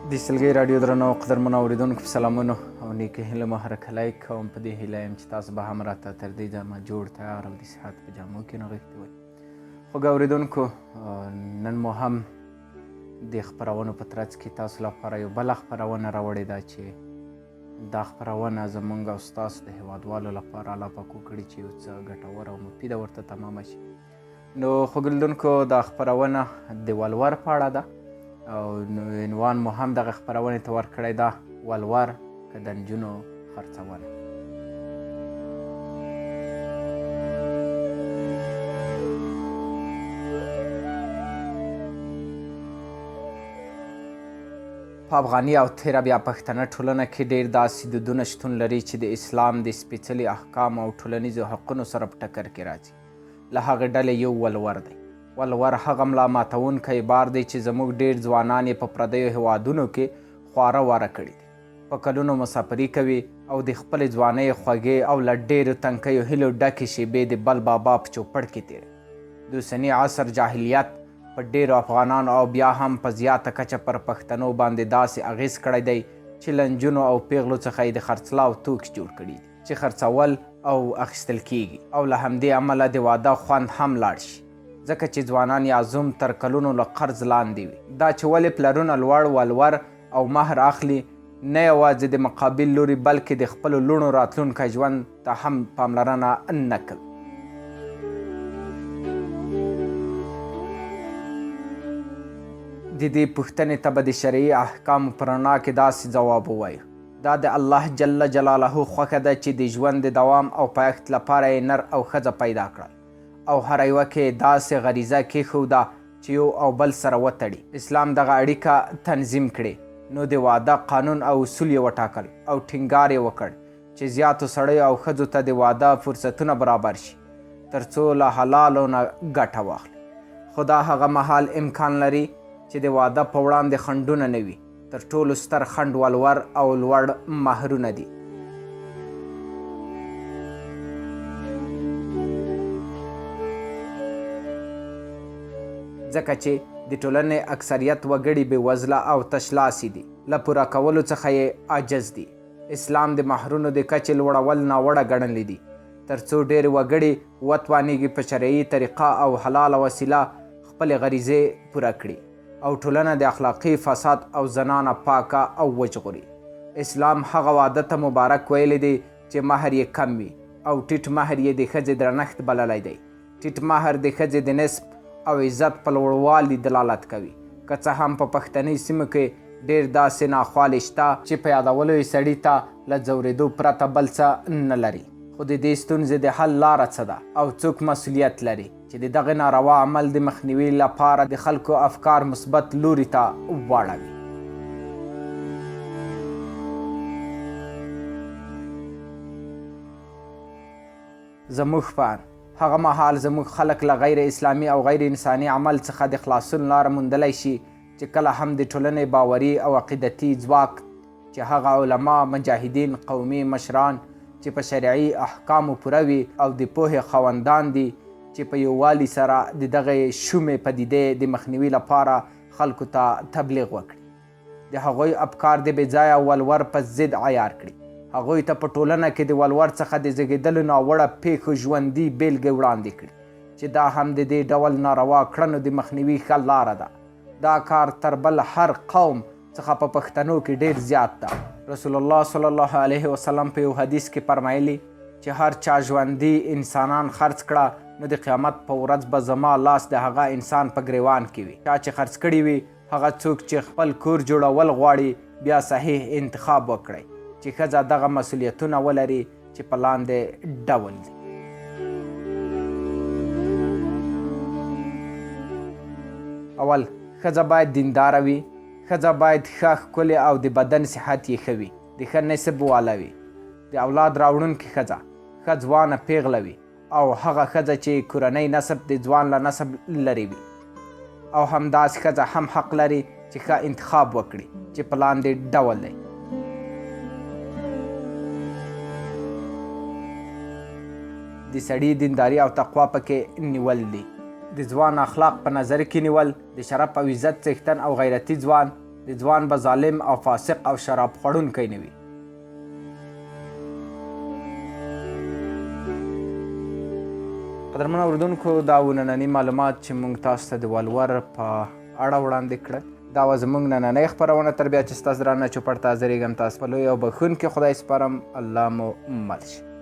د سلګۍ راډیو درنو قدرمنو اورېدونکو په سلامونو او نیکې هیله مو هرکلی کوم. په دې هیله یم چې تاسو به هم راته تر دې دمه جوړ تیار او د صحت په جامو کې نغښتي وئ. خوږ اورېدونکو، نن مو هم د خپرونو په ترڅ کې تاسو لپاره یو بله خپرونه راوړې ده چې دا خپرونه زموږ او ستاسو د هیوادوالو لپاره الله پاک وکړي چې یو څه ګټوره او مفیده ورته تمامه شي. نو خوږ اورېدونکو، دا خپرونه د ولور په اړه ده او عنوان مو هم دغه خپرونې ته ورکړی ده، ولور که د نجونو خرڅونه. په افغاني او تیره بیا پښتنه ټولنه کې ډېر داسې دودونه شتون لري چې د اسلام د سپېڅلي احکامو او ټولنیزو حقونو سره په ټکر کې راځي. له هغې ډلې یو ولور دی. ولور هغه ملا ماتونکی بار دی چې زموږ ډېر ځوانان یې په پردیو هیوادونو کې خواره واره کړي دي. په کلونو مسافري کوي او د خپلې ځوانۍ خوږې او له ډېرو تنکیو هیلو ډکې شېبې د بل بابا په چوپړ کې تېروي. د اوسني عصر جاهلیت په ډېرو افغانانو او بیا هم په زیاته کچه پر پښتنو باندې داسې اغېز کړی دی چې له نجونو او پیغلو څخه یې د خرڅلاو توکي جوړ کړي دي چې خرڅول او اخیستل کیږي، او له همدې امله د واده خوند هم لاړ شي، ځکه چې ځوانان یا زوم تر کلونو له قرض لاندې وي. دا چې ولې پلرونه لوړ ولور او مهر اخلي، نه یوازې د مقابل لوري بلکې د خپلو لوڼو راتلونکی ژوند ته هم پاملرنه نه کوي. د دې پوښتنې ته به د شرعي احکامو په رڼا کې داسې ځواب ووایو. دا د الله جل جلاله خوښه ده چې د ژوند د دوام او پایښت لپاره یې نر او ښځه پیدا کړل او هر یوه کې داسې غریزه کېښوده چې یو او بل سره وتړي. اسلام دغه اړیکه تنظیم کړې، نو د واده قانون او اصول یې وټاکل او ټینګار یې وکړ چې زیاتو سړیو او ښځو ته د واده فرصتونه برابر شي تر څو له حلالو نه ګټه واخلي. خو دا هغه مهال امکان لري چې د واده په وړاندې خنډونه نه وي. تر ټولو ستر خنډ ولور او لوړ مهرونه دي. ځکه چې د ټولنې اکثریت وګړي بېوزله او تشلاسي دي، له پوره کولو څخه یې عاجز دي. اسلام د مهرونو د کچې لوړول ناوړه ګڼلی دي تر څو ډېر وګړي وتوانیږي په شرعي طریقه او حلاله وسیله خپلې غریزې پوره کړي او ټولنه د اخلاقي فساد او زنانه پاکه او وژغوري. اسلام هغه واده ته مبارک ویلی دی چې مهر یې کم وي او ټیټ مهر یې د ښځې درنښت بللی دی. ټیټ مهر د ښځې د نصب او عزت په لوړوالي دلالت کوي. که څه هم په پښتني سیمو کې ډېر داسې ناخوالې شته چې په یادولو یې سړي ته له ځورېدو پرته بل څه نه لري. خو د دې ستونزې د حل لاره څه ده او څوک مسؤلیت لري چې د دغه ناروا عمل د مخنیوي لپاره د خلکو افکار مثبت لوري ته واړوي. زموږ په هغه مهال زموږ خلک له غیر اسلامي او غیر انساني عمل څخه د خلاصون لاره موندلی شي چې کله هم د ټولنې باوري او عقیدتي ځواک چې هغه علما، مجاهدین، قومي مشران چې په شرعي احکامو پوره وي او د پوهې خاوندان دي چې په یووالي سره د دغه شومې پدیدې د مخنیوي لپاره خلکو ته تبلیغ وکړي، د هغوی افکار د بېځایه ولور په ضد عیار کړي، هغوی ته په ټولنه کې د ولور څخه د زېږېدلو ناوړه پیښو ژوندي بیلګې وړاندې کړي چې دا هم د دې ډول ناروا کړنو د مخنیوي ښه لاره ده. دا کار تر بل هر قوم څخه په پښتنو کې ډېر زیات ده. رسول الله صلی الله علیه وسلم په یو حدیث کې فرمایلي چې هر چا ژوندي انسانان خرڅ کړه نو د قیامت په ورځ به زما لاس د هغه انسان په ګریوان کې وي. چا چې خرڅ کړي وي هغه څوک چې خپل کور جوړول غواړي بیا صحیح انتخاب وکړئ چې ښځه دغه مسؤلیتونه ولري چې په لاندې ډول دي. اول، ښځه باید دینداره وي. ښځه باید ښه ښکلې او د بدن صحت یې ښه وي، د ښه نسب واله وي، د اولاد راوړونکې ښځه، ښه ځوانه پیغله وي او هغه ښځه چې کورنۍ نسب د ځوان له نسب لرې وي. او همداسې ښځه هم حق لري چې ښه انتخاب وکړي چې په لاندې ډول دی. د سړي دینداري او تقوا پکې نیول دي. د ځوان اخلاق په نظر کې نیول، د شرف او عزت څښتن او غیرتي ځوان، د ځوان به ظالم او فاسق او شراب خوړونکی نه وي. قدرمنو اورېدونکو دا و ننني معلومات چې موږ تاسو ته د ولور په اړه وړاندې کړل. دا وه زموږ نننۍ خپرونه. تر بیا چې ستاسو درانه چوپړ ته حاضرېږم تاسو په لوی او بښونکي خدای سپارم. الله مو مل شي.